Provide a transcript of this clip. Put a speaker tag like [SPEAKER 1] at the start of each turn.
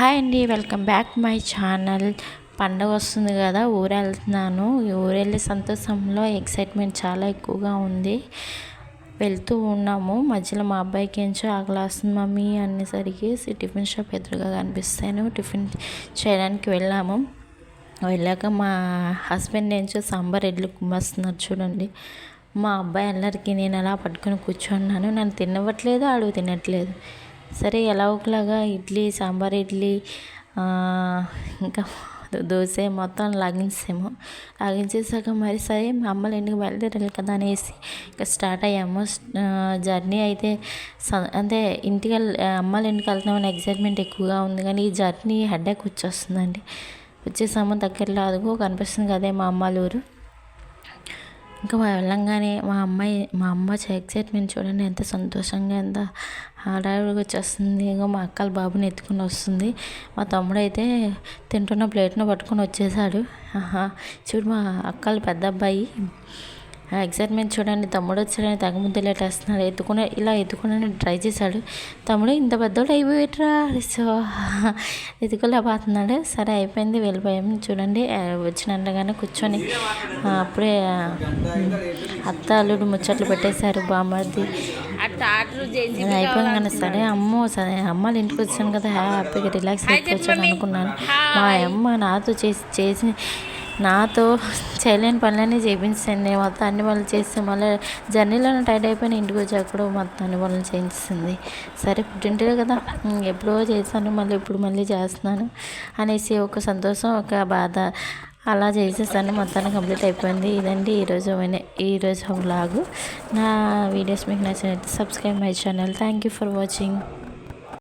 [SPEAKER 1] Hi అండి, welcome back my channel. పండగ వస్తుంది కదా, ఊరు వెళ్తున్నాను. ఊరు వెళ్ళే సంతోషంలో ఎక్సైట్మెంట్ చాలా ఎక్కువగా ఉంది. వెళ్తూ ఉన్నాము. మధ్యలో మా అబ్బాయికి ఏంచో ఆకలేస్తుంది మమ్మీ అనేసరికి టిఫిన్ షాప్ ఎదురుగా కనిపిస్తాను. టిఫిన్ చేయడానికి వెళ్ళాము. వెళ్ళాక మా హస్బెండ్ ఏంచో సాంబార్ ఇడ్లీ కుమ్మేస్తున్నారు చూడండి. మా అబ్బాయి అందరికి నేను అలా పట్టుకొని కూర్చున్నాను. నన్ను తినవట్లేదు, అడుగు తినట్లేదు. సరే ఎలా ఒకలాగా సాంబార్ ఇడ్లీ ఇంకా దోశ మొత్తం లాగించేసాక మరి సరే మా అమ్మలు ఇంటికి బయలుదేరాలి కదా అనేసి ఇంకా స్టార్ట్ అయ్యాము. జర్నీ అయితే అంటే అమ్మల ఇంటికి వెళ్తున్నామని ఎక్సైట్మెంట్ ఎక్కువగా ఉంది, కానీ ఈ జర్నీ హెడేక్ వచ్చేస్తుందండి. వచ్చేసాము. దగ్గరలో అదుగో కనిపిస్తుంది కదే మా అమ్మల ఊరు. ఇంకా వెళ్ళంగానే మా అమ్మ ఎక్సైట్మెంట్ చూడండి, ఎంత సంతోషంగా ఎంత హడావిడిగా వచ్చేస్తుంది. ఇంకా మా అక్కల బాబుని ఎత్తుకుని వస్తుంది. మా తమ్ముడు అయితే తింటున్న ప్లేట్ను పట్టుకొని వచ్చేసాడు. చూడు మా అక్కల పెద్ద అబ్బాయి ఎక్సైట్మెంట్ చూడండి. తమ్ముడు వచ్చాడని తెగ ముద్దులేటేస్తున్నాడు. ఎత్తుకుని ట్రై చేశాడు. తమ్ముడు ఇంత పెద్దోడు అయిపోయేట్రా, సో ఎత్తుకోలేకపోతున్నాడు. సరే అయిపోయింది, వెళ్ళిపోయాము. చూడండి వచ్చినట్టుగానే కూర్చొని అప్పుడే అత్త అల్లుడు ముచ్చట్లు పెట్టేశారు. బామ్మది అయిపోయింది. సరే అమ్మాళ్ళ ఇంటికి వచ్చాను కదా, హ్యాపీగా రిలాక్స్ అయిపోవచ్చాను అనుకున్నాను. మా అమ్మ నాతో చేయలేని పనులన్నీ చేయించింది. మొత్తం అన్ని పనులు చేస్తే మళ్ళీ జర్నీలోనే టైట్ అయిపోయిన ఇంటికి వచ్చాక కూడా మొత్తం అన్ని పనులు చేయించింది. సరే పుట్టింటే కదా ఎప్పుడో చేశాను, మళ్ళీ చేస్తున్నాను అనేసి ఒక సంతోషం ఒక బాధ అలా చేసేసాను. మొత్తాన్ని కంప్లీట్ అయిపోయింది. ఇదండి ఈరోజు వ్లాగు. నా వీడియోస్ మీకు నచ్చినట్లయితే subscribe my channel. Thank you for watching.